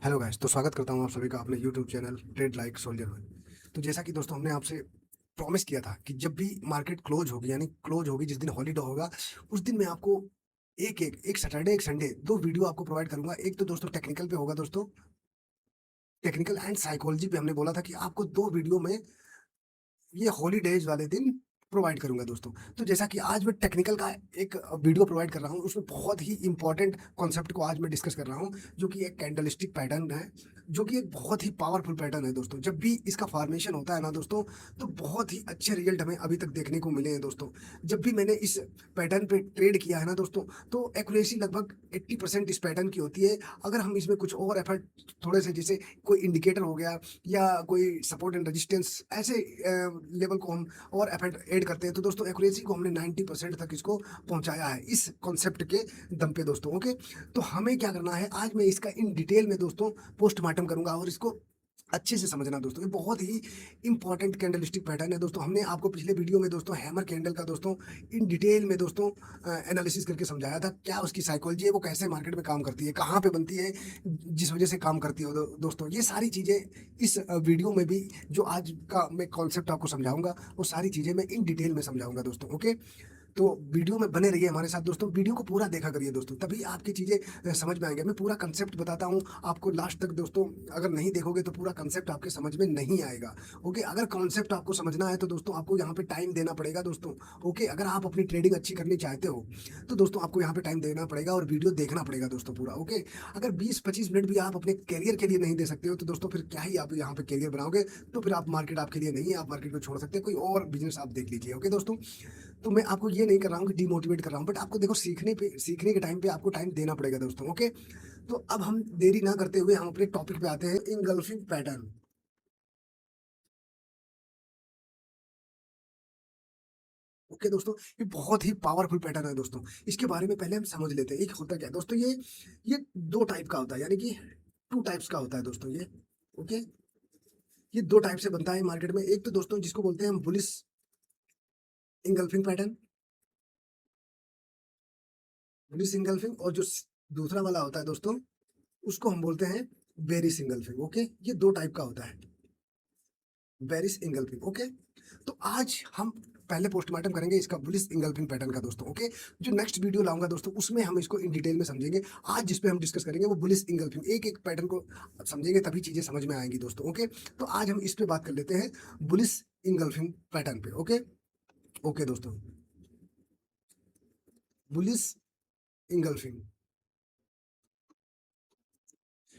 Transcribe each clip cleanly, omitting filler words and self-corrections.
Hello guys, तो स्वागत करता हूँ आप सभी का अपने YouTube channel trade like soldier में। तो जैसा कि दोस्तों हमने आपसे प्रॉमिस किया था कि जब भी मार्केट क्लोज होगी, यानी क्लोज होगी जिस दिन हॉलीडे होगा, उस दिन मैं आपको एक सैटरडे एक संडे दो वीडियो आपको प्रोवाइड करूंगा। एक तो दोस्तों टेक्निकल पे होगा दोस्तों, टेक्निकल एंड साइकोलॉजी पे हमने बोला था कि आपको दो वीडियो में ये हॉलीडेज वाले दिन प्रोवाइड करूंगा दोस्तों। तो जैसा कि आज मैं टेक्निकल का एक वीडियो प्रोवाइड कर रहा हूँ, उसमें बहुत ही इंपॉर्टेंट कॉन्सेप्ट को आज मैं डिस्कस कर रहा हूँ, जो कि एक कैंडलस्टिक पैटर्न है, जो कि एक बहुत ही पावरफुल पैटर्न है दोस्तों। जब भी इसका फॉर्मेशन होता है ना दोस्तों, तो बहुत ही अच्छे रिजल्ट हमें अभी तक देखने को मिले हैं दोस्तों। जब भी मैंने इस पैटर्न पे ट्रेड किया है ना दोस्तों, तो एक्यूरेसी लगभग 80% इस पैटर्न की होती है। अगर हम इसमें कुछ और एफर्ट थोड़े से, जैसे कोई इंडिकेटर हो गया या कोई सपोर्ट एंड रेजिस्टेंस, ऐसे लेवल को हम और एफर्ट ऐड करते हैं, तो दोस्तों एक्यूरेसी को हमने 90% तक इसको पहुंचाया है इस कॉन्सेप्ट के दम पे दोस्तों। ओके, तो हमें क्या करना है, आज मैं इसका इन डिटेल में दोस्तों पोस्टमार्टम करूंगा और इसको अच्छे से समझना दोस्तों। ये बहुत ही इंपॉर्टेंट कैंडलस्टिक पैटर्न है दोस्तों। हमने आपको पिछले वीडियो में दोस्तों हैमर कैंडल का दोस्तों इन डिटेल में दोस्तों एनालिसिस करके समझाया था, क्या उसकी साइकोलॉजी है, वो कैसे मार्केट में काम करती है, कहाँ पे बनती है, जिस वजह से काम करती है दोस्तों। ये सारी चीजें इस वीडियो में भी, जो आज का मैं कॉन्सेप्ट आपको समझाऊंगा, वो सारी चीजें मैं इन डिटेल में समझाऊंगा दोस्तों। ओके, तो वीडियो में बने रहिए हमारे साथ दोस्तों, वीडियो को पूरा देखा करिए दोस्तों, तभी आपकी चीजें समझ में आएंगे। मैं पूरा कंसेप्ट बताता हूँ आपको लास्ट तक दोस्तों। अगर नहीं देखोगे तो पूरा कंसेप्ट आपके समझ में नहीं आएगा। ओके, अगर कॉन्सेप्ट आपको समझना है तो दोस्तों आपको यहाँ पे टाइम देना पड़ेगा दोस्तों। ओके, अगर आप अपनी ट्रेडिंग अच्छी करनी चाहते हो तो दोस्तों आपको यहाँ पे टाइम देना पड़ेगा और वीडियो देखना पड़ेगा दोस्तों पूरा। ओके, अगर 20-25 मिनट भी आप अपने करियर के लिए नहीं दे सकते हो तो दोस्तों फिर क्या ही आप यहाँ पे करियर बनाओगे। तो फिर आप मार्केट आपके लिए नहीं है, आप मार्केट को छोड़ सकते हैं, कोई और बिजनेस आप देख लीजिए। ओके दोस्तों, तो मैं आपको ये नहीं कर रहा हूँ कि डिमोटिवेट कर रहा हूँ, बट आपको देखो सीखने के टाइम पे आपको टाइम देना पड़ेगा दोस्तों। ओके, तो अब हम देरी ना करते हुए हम अपने टॉपिक पे आते हैं, इंगल्फिंग पैटर्न। ओके दोस्तों, ये बहुत ही पावरफुल पैटर्न है दोस्तों। इसके बारे में पहले हम समझ लेते हैं, एक होता क्या है दोस्तों। ये दो टाइप का होता है, यानी कि टू टाइप्स का होता है दोस्तों ये। ओके, ये दो टाइप से बनता है मार्केट में। एक तो दोस्तों जिसको बोलते हैं हम bullish engulfing pattern, bullish engulfing, और जो दूसरा वाला होता है दोस्तों, उसको हम बोलते हैं बेरिश इंगल्फिंग। ओके, ये दो टाइप का होता है, बेरिश इंगल्फिंग। ओके, तो आज हम पहले पोस्टमार्टम करेंगे इसका बुलिश इंगल्फिंग पैटर्न का दोस्तों। ओके, जो नेक्स्ट वीडियो लाऊंगा दोस्तों उसमें हम इसको इन डिटेल में समझेंगे। आज जिस पे हम डिस्कस करेंगे वो बुलिश इंगल्फिंग, एक एक पैटर्न को समझेंगे तभी चीजें समझ में आएंगी दोस्तों। ओके, तो आज हम इस पे बात कर लेते हैं, बुलिश इंगल्फिंग पैटर्न पे। ओके, ओके दोस्तों, बुलिश इंगल्फिंग,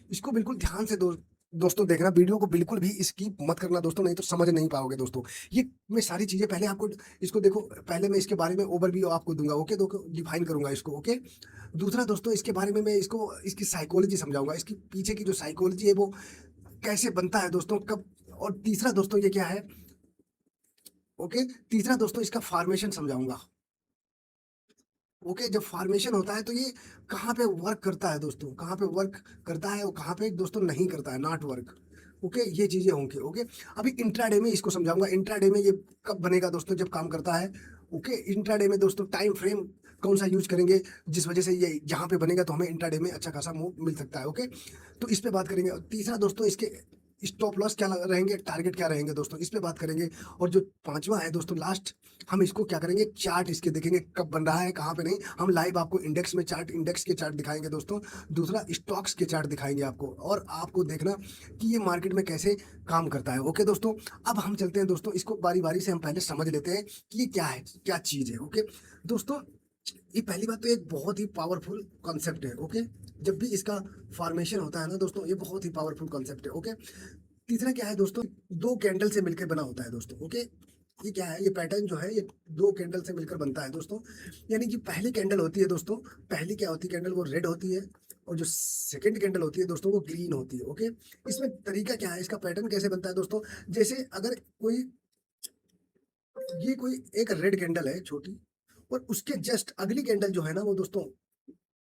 इसको बिल्कुल ध्यान से दोस्तों देखना, वीडियो को बिल्कुल भी स्किप मत करना दोस्तों, नहीं तो समझ नहीं पाओगे दोस्तों। ये मैं सारी चीजें पहले आपको, इसको देखो, पहले मैं इसके बारे में ओवरव्यू आपको दूंगा। ओके, तो डिफाइन करूंगा इसको। ओके, दूसरा दोस्तों इसके बारे में मैं इसको, इसकी साइकोलॉजी समझाऊंगा, इसकी पीछे की जो साइकोलॉजी है वो कैसे बनता है दोस्तों, कब। और तीसरा दोस्तों ये क्या है, ओके, तीसरा दोस्तों इसका फॉर्मेशन समझाऊंगा। ओके, जब फॉर्मेशन होता है तो ये कहाँ पे वर्क करता है दोस्तों, कहाँ पे वर्क करता है और कहाँ पे दोस्तों नहीं करता है, नॉट वर्क। ओके, ये चीजें होंगी। ओके, अभी इंट्राडे में इसको समझाऊंगा, इंट्राडे में ये कब बनेगा दोस्तों, जब काम करता है। ओके, इंट्राडे में दोस्तों टाइम फ्रेम कौन सा यूज करेंगे, जिस वजह से ये जहाँ पे बनेगा तो हमें इंट्राडे में अच्छा खासा मूव मिल सकता है। ओके, तो इस पे बात करेंगे। और तीसरा दोस्तों इसके स्टॉप लॉस क्या रहेंगे, टारगेट क्या रहेंगे दोस्तों, इस पे बात करेंगे। और जो पांचवा है दोस्तों लास्ट, हम इसको क्या करेंगे, चार्ट इसके देखेंगे कब बन रहा है, कहाँ पे नहीं। हम लाइव आपको इंडेक्स में चार्ट, इंडेक्स के चार्ट दिखाएंगे दोस्तों। दूसरा स्टॉक्स के चार्ट दिखाएंगे आपको, और आपको देखना कि ये मार्केट में कैसे काम करता है। ओके दोस्तों, अब हम चलते हैं दोस्तों, इसको बारी बारी से हम पहले समझ लेते हैं कि ये क्या है, क्या चीज है। ओके दोस्तों, ये पहली बात तो एक बहुत ही पावरफुल कॉन्सेप्ट है। ओके, जब भी इसका फॉर्मेशन होता है ना दोस्तों, ये बहुत ही पावरफुल कॉन्सेप्ट है। ओके, तीसरा क्या है दोस्तों, दो कैंडल से मिलकर बना होता है दोस्तों। ओके, ये क्या है, ये पैटर्न जो है ये दो कैंडल से मिलकर बनता है दोस्तों। यानी कि पहली कैंडल होती है दोस्तों, पहली क्या होती है कैंडल, वो रेड होती है। और जो सेकंड कैंडल होती है दोस्तों वो ग्रीन होती है। ओके, इसमें तरीका क्या है, इसका पैटर्न कैसे बनता है दोस्तों, जैसे अगर कोई, ये कोई एक रेड कैंडल है छोटी, और उसके जस्ट अगली कैंडल जो है ना वो दोस्तों,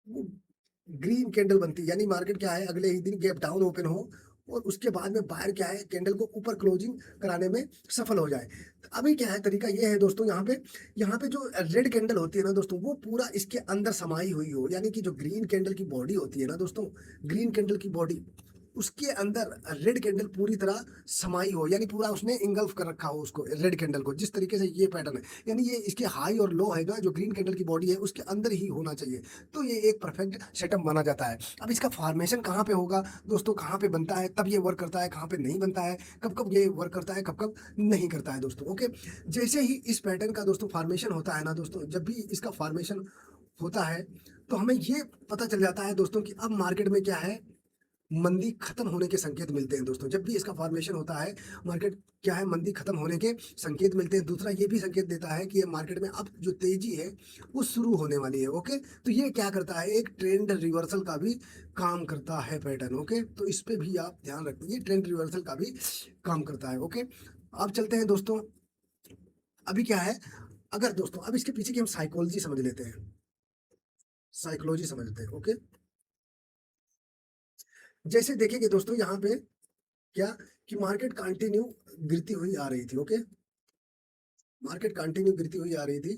वो ग्रीन कैंडल बनती है। यानी मार्केट क्या है, अगले ही दिन गैप डाउन ओपन हो और उसके बाद में बाहर क्या है, कैंडल को ऊपर क्लोजिंग कराने में सफल हो जाए। तो अभी क्या है, तरीका ये है दोस्तों, यहाँ पे जो रेड कैंडल होती है ना दोस्तों, वो पूरा इसके अंदर समाई हुई हो, यानी कि जो ग्रीन कैंडल की बॉडी होती है ना दोस्तों, ग्रीन कैंडल की बॉडी उसके अंदर रेड कैंडल पूरी तरह समाई हो, यानी पूरा उसने इंगल्फ कर रखा हो उसको, रेड कैंडल को, जिस तरीके से ये पैटर्न है, यानी ये इसके हाई और लो है ना, जो ग्रीन कैंडल की बॉडी है उसके अंदर ही होना चाहिए। तो ये एक परफेक्ट सेटअप माना जाता है। अब इसका फॉर्मेशन कहाँ पे होगा दोस्तों, कहाँ पे बनता है, तब ये वर्क करता है, कहाँ पे नहीं बनता है, कब कब ये वर्क करता है, कब कब नहीं करता है दोस्तों। ओके, जैसे ही इस पैटर्न का दोस्तों फॉर्मेशन होता है ना दोस्तों, जब भी इसका फॉर्मेशन होता है तो हमें ये पता चल जाता है दोस्तों कि अब मार्केट में क्या है, मंदी खत्म होने के संकेत मिलते हैं दोस्तों। जब भी इसका फॉर्मेशन होता है, मार्केट क्या है, मंदी खत्म होने के संकेत मिलते हैं। दूसरा ये भी संकेत देता है कि ये मार्केट में अब जो तेजी है वो शुरू होने वाली है। ओके, तो ये क्या करता है, एक ट्रेंड रिवर्सल का भी काम करता है पैटर्न। ओके, तो इस पे भी आप ध्यान रखिए, ट्रेंड रिवर्सल का भी काम करता है। ओके, अब चलते हैं दोस्तों, अभी क्या है, अगर दोस्तों अब इसके पीछे की हम साइकोलॉजी समझ लेते हैं, साइकोलॉजी समझते हैं। ओके, जैसे देखेंगे दोस्तों यहाँ पे क्या, कि मार्केट कंटिन्यू गिरती हुई आ रही थी। ओके, मार्केट कंटिन्यू गिरती हुई आ रही थी।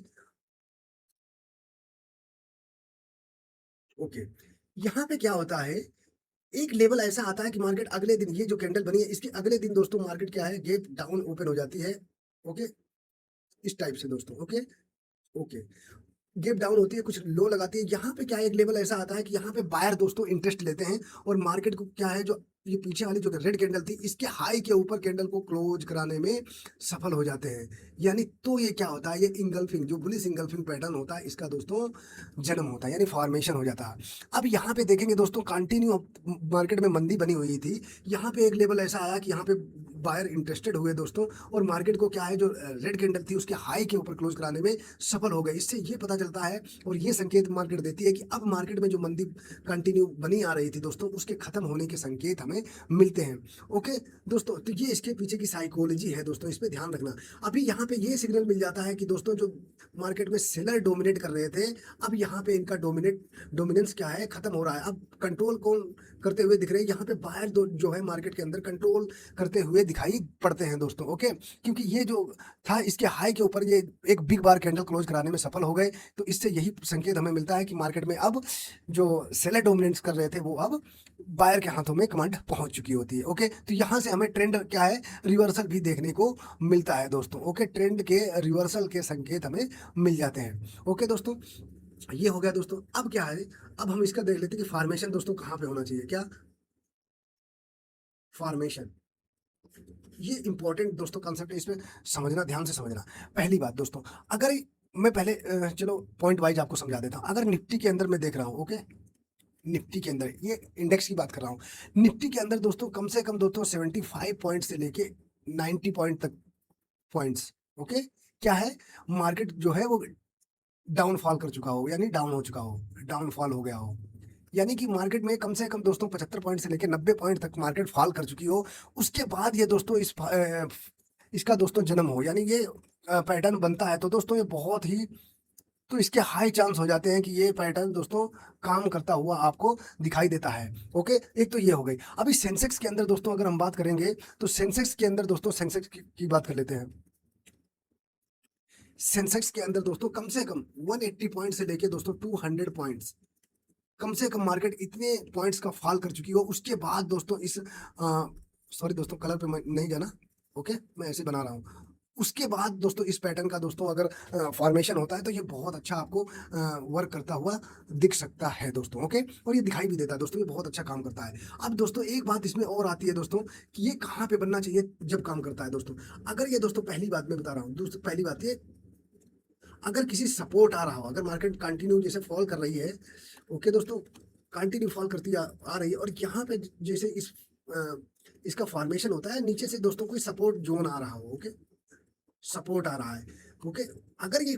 ओके, यहाँ पे क्या होता है, एक लेवल ऐसा आता है कि मार्केट अगले दिन, ये जो कैंडल बनी है इसके अगले दिन दोस्तों मार्केट क्या है, गेट डाउन ओपन हो जाती है। ओके, इस टाइप से दोस्तों। ओके, ओके, गैप डाउन होती है, कुछ लो लगाती है। यहाँ पे क्या है, एक लेवल ऐसा आता है कि यहाँ पे बायर दोस्तों इंटरेस्ट लेते हैं और मार्केट को क्या है, जो ये पीछे वाली जो रेड कैंडल थी इसके हाई के ऊपर कैंडल को क्लोज कराने में सफल हो जाते हैं। यानी तो ये क्या होता है, ये इंगल्फिंग, जो बुलिश इंगल्फिंग पैटर्न होता है इसका दोस्तों जन्म होता है, यानी फॉर्मेशन हो जाता है। अब यहाँ पे देखेंगे दोस्तों, कंटिन्यू मार्केट में मंदी बनी हुई थी, यहाँ पे एक लेवल ऐसा आया कि यहाँ पे बायर इंटरेस्टेड हुए दोस्तों, और मार्केट को क्या है, जो रेड कैंडल थी उसके हाई के ऊपर क्लोज कराने में सफल हो गए। इससे ये पता चलता है और ये संकेत मार्केट देती है कि अब मार्केट में जो मंदी कंटिन्यू बनी आ रही थी दोस्तों, उसके खत्म होने के संकेत हमें मिलते हैं। ओके दोस्तों, तो ये इसके पीछे की साइकोलॉजी है दोस्तों, इस पे ध्यान रखना। अभी यहाँ पे ये सिग्नल मिल जाता है कि दोस्तों जो मार्केट में सेलर डोमिनेट कर रहे थे, अब यहाँ पे इनका डोमिनेंस क्या है, खत्म हो रहा है। अब कंट्रोल कौन करते हुए दिख रहे हैं, यहाँ पे बायर जो है मार्केट के अंदर कंट्रोल करते हुए दिखाई पड़ते हैं दोस्तों। ओके, क्योंकि ये जो था इसके हाई के ऊपर ये एक बिग बार कैंडल क्लोज कराने में सफल हो गए। तो इससे यही संकेत हमें मिलता है कि मार्केट में अब जो सेलर डोमिनेंस कर रहे थे वो अब बायर के हाथों में कमांड पहुंच चुकी होती है। ओके, तो यहाँ से हमें ट्रेंड क्या है, रिवर्सल भी देखने को मिलता है दोस्तों। ओके, ट्रेंड के रिवर्सल के संकेत हमें मिल जाते हैं। ओके दोस्तों, ये हो गया दोस्तों। अब क्या है, अब हम इसका देख लेते हैं कि फॉर्मेशन दोस्तों कहाँ पे होना चाहिए, क्या फॉर्मेशन, ये इंपॉर्टेंट दोस्तों कंसेप्ट है, इसमें समझना, ध्यान से समझना। पहली बात दोस्तों, अगर मैं पहले चलो पॉइंट वाइज आपको समझा देता हूँ। अगर निफ्टी के अंदर मैं देख रहा हूँ, ओके, निफ्टी के अंदर, ये इंडेक्स की बात कर रहा हूँ, निफ्टी के अंदर दोस्तों कम से कम दोस्तों 75 पॉइंट से लेके 90 पॉइंट तक पॉइंट्स। ओके, क्या है, मार्केट जो है वो डाउनफॉल कर चुका हो, यानी डाउन हो चुका हो, डाउनफॉल हो गया हो, यानी कि मार्केट में कम से कम दोस्तों 75 पॉइंट से लेकर 90 पॉइंट तक मार्केट फॉल कर चुकी हो। उसके बाद ये दोस्तों इसका दोस्तों जन्म हो, यानी ये पैटर्न बनता है, तो दोस्तों ये बहुत ही, तो इसके हाई चांस हो जाते हैं कि ये पैटर्न दोस्तों काम करता हुआ आपको दिखाई देता है। ओके, एक तो ये हो गई। अभी सेंसेक्स के अंदर दोस्तों अगर हम बात करेंगे, तो सेंसेक्स के अंदर दोस्तों, सेंसेक्स की बात कर लेते हैं। सेंसेक्स के अंदर दोस्तों कम से कम 180 पॉइंट से लेके दोस्तों 200 पॉइंट्स, कम से कम मार्केट इतने पॉइंट्स का फॉल कर चुकी हो। उसके बाद दोस्तों इस सॉरी दोस्तों, कलर पे मैं नहीं जाना। ओके, मैं ऐसे बना रहा हूँ। उसके बाद दोस्तों इस पैटर्न का दोस्तों अगर फॉर्मेशन होता है तो ये बहुत अच्छा आपको वर्क करता हुआ दिख सकता है दोस्तों। ओके, और ये दिखाई भी देता है दोस्तों, ये बहुत अच्छा काम करता है। अब दोस्तों एक बात इसमें और आती है दोस्तों, कि ये कहाँ पे बनना चाहिए जब काम करता है दोस्तों। अगर ये दोस्तों, पहली बात मैं बता रहा हूँ दोस्तों, पहली बात ये, अगर किसी सपोर्ट आ रहा हो, अगर मार्केट कंटिन्यू जैसे फॉल कर रही है, ओके दोस्तों, कंटिन्यू फॉल करती आ रही है, और यहाँ पे जैसे इसका फॉर्मेशन होता है, नीचे से दोस्तों कोई सपोर्ट जोन आ रहा हो, ओके, सपोर्ट आ रहा है। ओके, अगर ये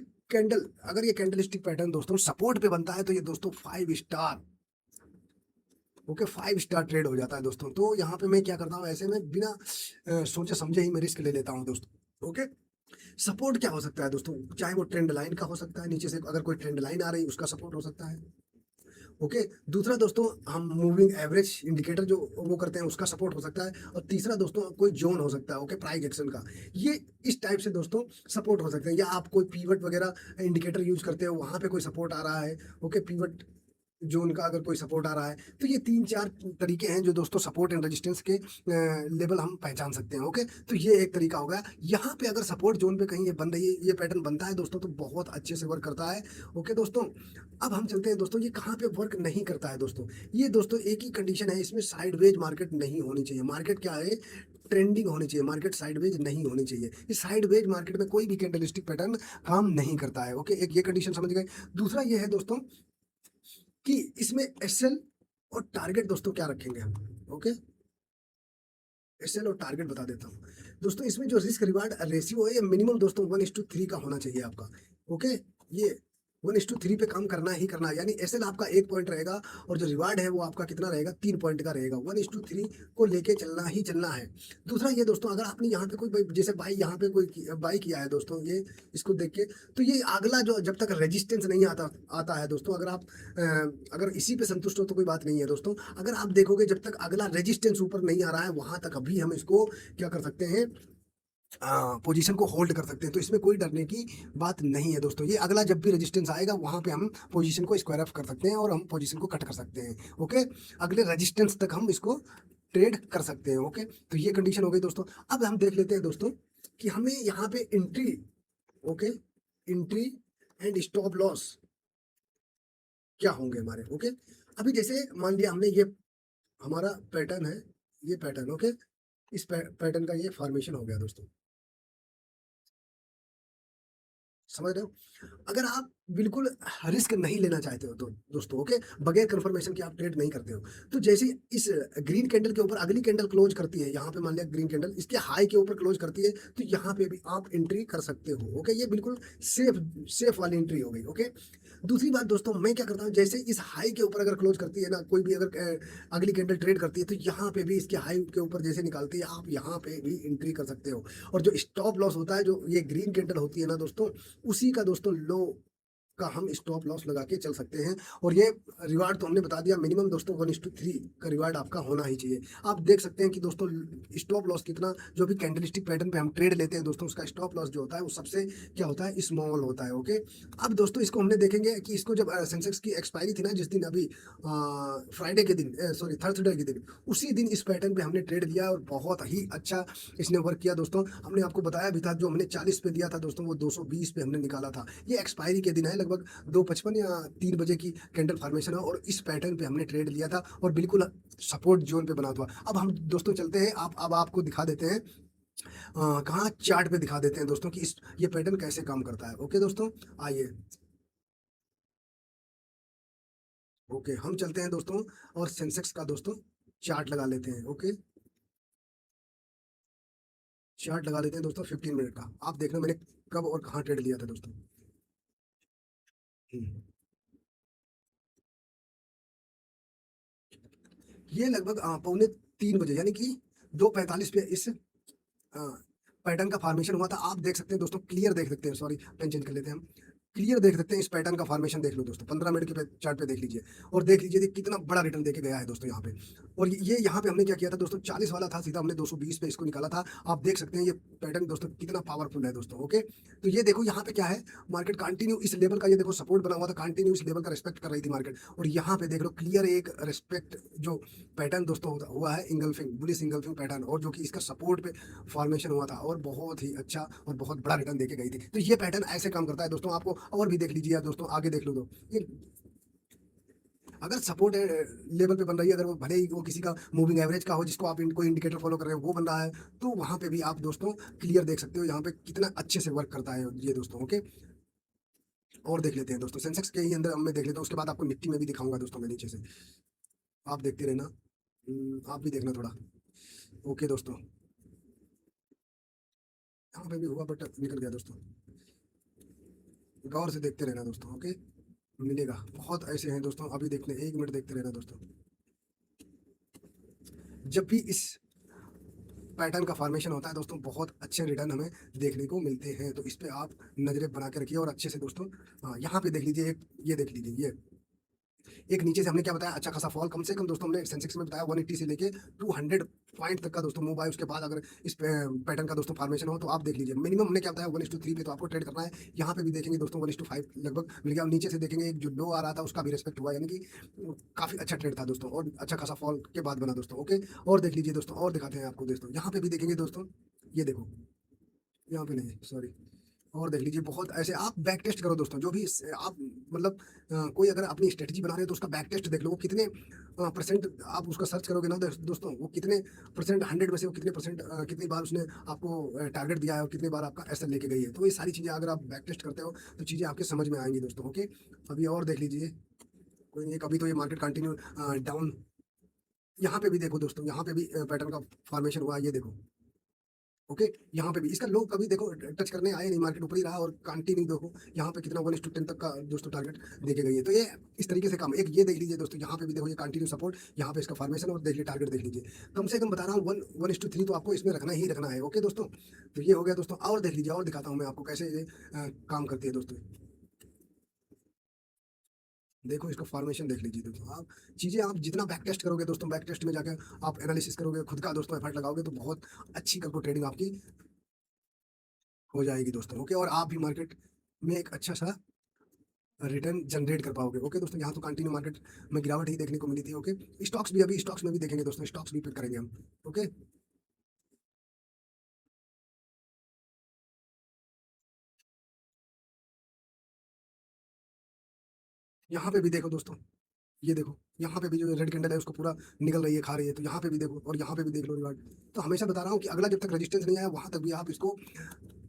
अगर ये कैंडलस्टिक पैटर्न दोस्तों सपोर्ट पे बनता है, तो ये दोस्तों 5 स्टार, ओके, 5 स्टार ट्रेड हो जाता है दोस्तों। तो यहाँ पे मैं क्या करता हूँ, ऐसे में बिना सोचे समझे ही मैं रिस्क ले लेता हूँ दोस्तों। ओके, सपोर्ट क्या हो सकता है दोस्तों, चाहे वो ट्रेंड लाइन का हो सकता है, नीचे से अगर कोई ट्रेंड लाइन आ रही है उसका सपोर्ट हो सकता है। ओके, दूसरा दोस्तों, हम मूविंग एवरेज इंडिकेटर जो वो करते हैं उसका सपोर्ट हो सकता है। और तीसरा दोस्तों, कोई जोन हो सकता है, ओके, प्राइस एक्शन का, ये इस टाइप से दोस्तों सपोर्ट हो सकते हैं। या आप कोई पीवट वगैरह इंडिकेटर यूज करते हो, वहां पे कोई सपोर्ट आ रहा है, ओके, पीवट जोन का अगर कोई सपोर्ट आ रहा है, तो ये 3-4 तरीके हैं जो दोस्तों सपोर्ट एंड रेजिस्टेंस के लेवल हम पहचान सकते हैं। ओके, तो ये एक तरीका हो गया। यहाँ पे अगर सपोर्ट जोन पे कहीं ये बन रही है, ये पैटर्न बनता है दोस्तों, तो बहुत अच्छे से वर्क करता है। ओके दोस्तों, अब हम चलते हैं दोस्तों, ये कहाँ पे वर्क नहीं करता है दोस्तों। ये दोस्तों एक ही कंडीशन है, इसमें साइडवेज मार्केट नहीं होनी चाहिए। मार्केट क्या है, ट्रेंडिंग होनी चाहिए, मार्केट साइडवेज नहीं होनी चाहिए। इस साइडवेज मार्केट में कोई भी कैंडलस्टिक पैटर्न काम नहीं करता है। ओके, एक ये कंडीशन समझ गए। दूसरा ये है दोस्तों कि इसमें एसएल और टारगेट दोस्तों क्या रखेंगे हम। ओके, एसएल और टारगेट बता देता हूँ दोस्तों। इसमें जो रिस्क रिवार्ड रेशियो है, ये मिनिमम दोस्तों 1:3 का होना चाहिए आपका। ओके, ये 1:3 पे काम करना ही करना है, यानी एसएल आपका 1 पॉइंट रहेगा और जो रिवार्ड है वो आपका कितना रहेगा, 3 पॉइंट का रहेगा। 1:3 को लेके चलना ही चलना है। दूसरा ये दोस्तों, अगर आपने यहाँ पे कोई जैसे भाई यहाँ पे कोई बाई किया है दोस्तों, ये इसको देख के, तो ये अगला जो जब तक रेजिस्टेंस नहीं आता आता है दोस्तों, अगर आप अगर इसी पे संतुष्ट हो तो कोई बात नहीं है दोस्तों। अगर आप देखोगे जब तक अगला रेजिस्टेंस ऊपर नहीं आ रहा है, वहां तक अभी हम इसको क्या कर सकते हैं, पोजीशन को होल्ड कर सकते हैं। तो इसमें कोई डरने की बात नहीं है दोस्तों। ये अगला जब भी रेजिस्टेंस आएगा, वहां पे हम पोजीशन को स्क्वायर ऑफ कर सकते हैं और हम पोजीशन को कट कर सकते हैं। ओके, अगले रेजिस्टेंस तक हम इसको ट्रेड कर सकते हैं। ओके, तो ये कंडीशन हो गई दोस्तों। अब हम देख लेते हैं दोस्तों कि हमें यहाँ पे entry, okay, entry and stop loss क्या होंगे हमारे। ओके, अभी जैसे मान लिया हमने ये हमारा पैटर्न है, ये पैटर्न। ओके, इस पैटर्न का ये फॉर्मेशन हो गया दोस्तों, समझ रहे हो। अगर आप बिल्कुल रिस्क नहीं लेना चाहते हो तो दोस्तों, ओके, बगैर कंफर्मेशन के आप ट्रेड नहीं करते हो, तो जैसे इस ग्रीन कैंडल के ऊपर अगली कैंडल क्लोज करती है, यहाँ पे मान लिया ग्रीन कैंडल इसके हाई के ऊपर क्लोज करती है, तो यहाँ पे भी आप एंट्री कर सकते हो। ओके, ये बिल्कुल सेफ सेफ वाली एंट्री हो गई। ओके, दूसरी बात दोस्तों, मैं क्या करता हूँ, जैसे इस हाई के ऊपर अगर क्लोज करती है ना, कोई भी अगर अगली कैंडल ट्रेड करती है, तो यहाँ पे भी इसके हाई के ऊपर जैसे निकालती है, आप यहाँ पे भी एंट्री कर सकते हो। और जो स्टॉप लॉस होता है, जो ये ग्रीन कैंडल होती है ना दोस्तों, उसी का दोस्तों लो का हम स्टॉप लॉस लगा के चल सकते हैं। और ये रिवार्ड तो हमने बता दिया, मिनिमम दोस्तों 1:3 का रिवार्ड आपका होना ही चाहिए। आप देख सकते हैं कि दोस्तों स्टॉप लॉस कितना, जो भी कैंडलस्टिक पैटर्न पे हम ट्रेड लेते हैं दोस्तों, उसका स्टॉप लॉस जो होता है वो सबसे क्या होता है, स्मॉल होता है। ओके, अब दोस्तों इसको हमने देखेंगे कि इसको जब सेंसेक्स की एक्सपायरी थी ना, जिस दिन अभी फ्राइडे के दिन, सॉरी थर्सडे के दिन, उसी दिन इस पैटर्न पे हमने ट्रेड लिया और बहुत ही अच्छा इसने वर्क किया दोस्तों। हमने आपको बताया भी था, जो हमने 40 पे दिया था दोस्तों, वो 220 पे हमने निकाला था। ये एक्सपायरी के दिन है, लगभग 2:55 या 3 बजे की कैंडल फॉर्मेशन है, और इस पैटर्न पे हमने ट्रेड लिया था और बिल्कुल सपोर्ट जोन पे बना हुआ। अब हम दोस्तों चलते हैं, आप अब आपको दिखा देते हैं, कहाँ चार्ट पे दिखा देते हैं दोस्तों कि इस ये पैटर्न कैसे काम करता है। ओके दोस्तों, आइए, ओके, हम चलते हैं दोस्तों और सेंसेक्स का दोस्तों चार्ट लगा लेते हैं। ओके, चार्ट लगा लेते हैं दोस्तों 15 मिनट का। आप देखना मैंने कब और कहाँ ट्रेड लिया था दोस्तों। हम्म, ये लगभग 2:45 यानी कि 2:45 पे इस पैटर्न का फॉर्मेशन हुआ था। आप देख सकते हैं दोस्तों, क्लियर देख सकते हैं, सॉरी पेन चेंज कर लेते हैं हम, क्लियर देख सकते हैं इस पैटर्न का फॉर्मेशन। देख लो दोस्तों, 15 मिनट के चार्ट पे देख लीजिए और देख लीजिए कि कितना बड़ा रिटर्न देके गया है दोस्तों यहाँ पे। और ये यहाँ पे हमने क्या किया था दोस्तों, 40 वाला था, सीधा हमने 220 पे इसको निकाला था। आप देख सकते हैं ये पैटर्न दोस्तों कितना पावरफुल है दोस्तों। ओके, तो ये देखो यहाँ पे क्या है, मार्केट कंटिन्यू इस लेवल का, ये देखो सपोर्ट बना हुआ था, कंटिन्यू इस लेवल का रिस्पेक्ट कर रही थी मार्केट, और यहाँ पे देख लो क्लियर एक रिस्पेक्ट जो पैटर्न दोस्तों हुआ है, इंगल्फिंग बुलिश इंगल्फिंग पैटर्न, और जो कि इसका सपोर्ट पे फॉर्मेशन हुआ था और बहुत ही अच्छा और बहुत बड़ा रिटर्न देके गई थी। तो ये पैटर्न ऐसे काम करता है दोस्तों। आपको और भी देख लीजिए दोस्तों, आगे देख लो तो ये अगर सपोर्ट लेवल पे बन रही है, अगर वो भले ही वो किसी का मूविंग एवरेज का हो, जिसको आप कोई इंडिकेटर फॉलो कर रहे हो, वो बन रहा है, तो वहां पे भी आप दोस्तों क्लियर देख सकते हो यहाँ पे कितना अच्छे से वर्क करता है ये दोस्तों। ओके, और देख लेते हैं दोस्तों सेंसेक्स के ही अंदर मैं देख लेता हूँ, उसके बाद आपको निफ्टी में भी दिखाऊंगा दोस्तों मैं नीचे से, आप देखते रहना। आप भी देखना थोड़ा। ओके दोस्तों, यहाँ पे भी हुआ बट निकल गया दोस्तों, गौर से देखते रहना दोस्तों। ओके, मिलेगा, बहुत ऐसे हैं दोस्तों, अभी देखने 1 मिनट देखते रहना दोस्तों। जब भी इस पैटर्न का फॉर्मेशन होता है दोस्तों, बहुत अच्छे रिटर्न हमें देखने को मिलते हैं। तो इस पे आप नजरें बना के रखिए और अच्छे से दोस्तों, हाँ यहाँ पे देख लीजिए, एक ये देख लीजिए, ये एक नीचे से हमने क्या बताया, अच्छा खासा फॉल, कम से कम दोस्तों हमने सेंसेक्स में बताया 180 से लेके 200 पॉइंट तक का दोस्तों मूव आया। उसके बाद अगर इस पैटर्न का दोस्तों फॉर्मेशन हो तो आप देख लीजिए, मिनिमम हमने क्या बताया 1:3 पे तो आपको ट्रेड करना है। यहाँ पे भी देखेंगे दोस्तों 1:5 लगभग मिल गया। नीचे से देखेंगे एक जो लो आ रहा था उसका भी रिस्पेक्ट हुआ, यानी कि काफी अच्छा ट्रेड था दोस्तों, और अच्छा खासा फॉल के बाद बना दोस्तों। ओके, और देख लीजिए दोस्तों, और दिखाते हैं आपको दोस्तों, यहाँ पे भी देखेंगे दोस्तों, ये देखो, यहाँ पे नहीं, सॉरी, और देख लीजिए बहुत ऐसे आप बैक टेस्ट करो दोस्तों, जो भी आप मतलब कोई अगर अपनी स्ट्रेटजी बना रहे हो तो उसका बैक टेस्ट देख लो, वो कितने परसेंट आप उसका सर्च करोगे ना दोस्तों, वो कितने परसेंट 100 में से वो कितने परसेंट कितनी बार उसने आपको टारगेट दिया है और कितनी बार आपका एसएल लेके गई है। तो ये सारी चीजें अगर आप बैक टेस्ट करते हो तो चीजें आपके समझ में आएंगी दोस्तों। ओके, अभी और देख लीजिए, कोई नहीं, कभी तो ये मार्केट कंटिन्यू डाउन, यहाँ पे भी देखो दोस्तों, यहाँ पे भी पैटर्न का फॉर्मेशन हुआ, ये देखो। ओके, यहाँ पे भी इसका लो कभी देखो टच करने आए नहीं, मार्केट ऊपर ही रहा और कंटिन्यू देखो यहाँ पे कितना 1:10 तक का दोस्तों टारगेट देके गई है। तो ये इस तरीके से काम, एक ये देख लीजिए दोस्तों, यहाँ पे भी देखो ये कंटिन्यू सपोर्ट, यहाँ पे इसका फॉर्मेशन, और देखिए टारगेट देख लीजिए, कम से कम बता रहा हूँ 1:3 तो आपको इसमें रखना ही रखना है। ओके दोस्तों, तो ये हो गया दोस्तों, और देख लीजिए, और दिखाता हूँ मैं आपको कैसे ये काम करती है दोस्तों। देखो इसका फॉर्मेशन देख लीजिए दोस्तों, आप चीजें आप जितना बैक टेस्ट करोगे दोस्तों, बैक टेस्ट में जाकर आप एनालिसिस करोगे, खुद का दोस्तों एफर्ट लगाओगे तो बहुत अच्छी करके ट्रेडिंग आपकी हो जाएगी दोस्तों। ओके, और आप भी मार्केट में एक अच्छा सा रिटर्न जनरेट कर पाओगे। ओके दोस्तों, यहाँ तो कंटिन्यू मार्केट में गिरावट ही देखने को मिली थी। ओके, स्टॉक्स भी, अभी स्टॉक्स में भी देखेंगे दोस्तों, स्टॉक्स भी पिक करेंगे हम। ओके, यहाँ पे भी देखो दोस्तों, ये देखो, यहाँ पे भी जो रेड कैंडल है उसको पूरा निकल रही है, खा रही है, तो यहाँ पे भी देखो, और यहाँ पे भी देख लो रिवार्ड। तो हमेशा बता रहा हूँ कि अगला जब तक रेजिस्टेंस नहीं आया वहां तक भी आप इसको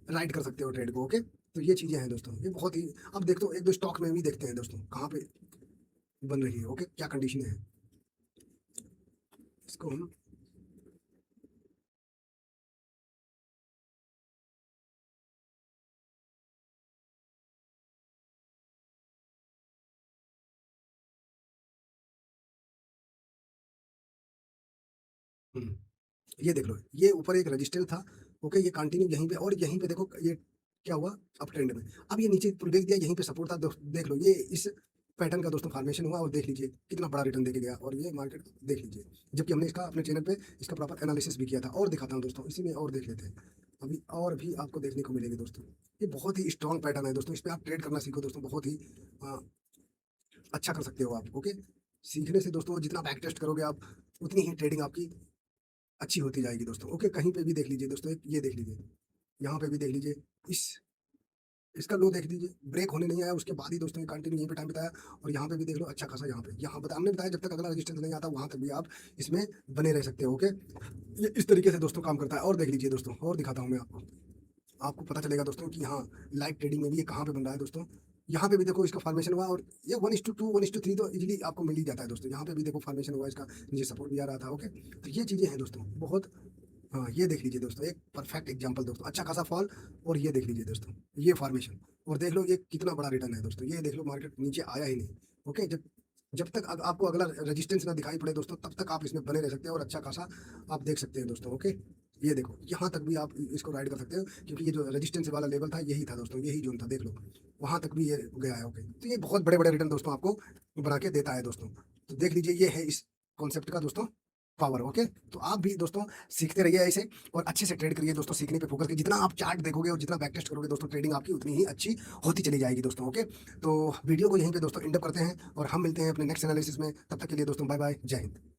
राइड कर सकते हो ट्रेड को। ओके, तो ये चीजें हैं दोस्तों, ये बहुत ही, अब देखते हो एक दो स्टॉक में भी देखते हैं दोस्तों कहाँ पे बन रही है। ओके, क्या कंडीशन है, इसको हम हम्म, ये देख लो, ये ऊपर एक रजिस्टर था। ओके, ये कंटिन्यू यहीं पे, और यहीं पे देखो ये क्या हुआ, अप ट्रेंड में। अब ये नीचे ब्रेक दिया, यहीं पे सपोर्ट था देख लो, ये इस पैटर्न का दोस्तों फॉर्मेशन हुआ, और देख लीजिए कितना बड़ा रिटर्न देके गया, और ये मार्केट देख लीजिए, जबकि हमने इसका अपने चैनल पे इसका प्रॉपर एनालिसिस भी किया था। और दिखाता हूँ दोस्तों, इसी में और देख लेते हैं, अभी और भी आपको देखने को मिलेंगे दोस्तों। ये बहुत ही स्ट्रॉन्ग पैटर्न है दोस्तों, इस पे आप ट्रेड करना सीखो दोस्तों, बहुत ही अ, अच्छा कर सकते हो आप। ओके, सीखने से दोस्तों जितना बैक टेस्ट करोगे आप, उतनी ही ट्रेडिंग आपकी अच्छी होती जाएगी दोस्तों। ओके, कहीं पे भी देख लीजिए दोस्तों, एक ये देख लीजिए, यहाँ पे भी देख लीजिए, इस इसका लो देख लीजिए, ब्रेक होने नहीं आया, उसके बाद ही दोस्तों ये कंटिन्यू यहीं पे टाइम बताया। और यहाँ पे भी देख लो अच्छा खासा, यहाँ पे यहाँ बता हमने बताया जब तक अगला रजिस्टेंस नहीं आता वहां तक भी आप इसमें बने रह सकते हो। ओके, ये इस तरीके से दोस्तों काम करता है। और देख लीजिए दोस्तों, और दिखाता हूँ मैं आपको, आपको पता चलेगा दोस्तों कि हाँ लाइव ट्रेडिंग में भी ये कहाँ पे बन रहा है दोस्तों। यहाँ पे भी देखो इसका फॉर्मेशन हुआ, और ये 1:2 1:3 तो इजीली आपको मिल ही जाता है दोस्तों। यहाँ पे भी देखो फॉर्मेशन हुआ इसका, नीचे सपोर्ट भी आ रहा था। ओके, तो ये चीजें हैं दोस्तों बहुत। हाँ, ये देख लीजिए दोस्तों, एक परफेक्ट एग्जांपल दोस्तों, अच्छा खासा फॉल, और ये देख लीजिए दोस्तों, ये फॉर्मेशन, और देख लो ये कितना बड़ा रिटर्न है दोस्तों। ये देख लो मार्केट नीचे आया ही नहीं। ओके, जब जब तक आपको अगला रेजिस्टेंस ना दिखाई पड़े दोस्तों, तब तक आप इसमें बने रह सकते हैं, और अच्छा खासा आप देख सकते हैं दोस्तों। ओके, ये देखो यहाँ तक भी आप इसको राइड कर सकते हो, क्योंकि ये जो रेजिस्टेंस वाला लेवल था यही था दोस्तों, यही जोन था, देख लो वहां तक भी ये गया है। ओके, तो ये बहुत बड़े बड़े रिटर्न दोस्तों आपको बना के देता है दोस्तों। तो देख लीजिए, ये है इस कॉन्सेप्ट का दोस्तों पावर। ओके, तो आप भी दोस्तों सीखते रहिए ऐसे, और अच्छे से ट्रेड करिए दोस्तों, सीखने पे फोकस करिए, जितना आप चार्ट देखोगे और जितना बैक टेस्ट करोगे दोस्तों, ट्रेडिंग आपकी उतनी ही अच्छी होती चली जाएगी दोस्तों। ओके, तो वीडियो को यहीं पे दोस्तों एंड अप करते हैं, और हम मिलते हैं अपने नेक्स्ट एनालिसिस में, तब तक के लिए दोस्तों बाय बाय, जय हिंद।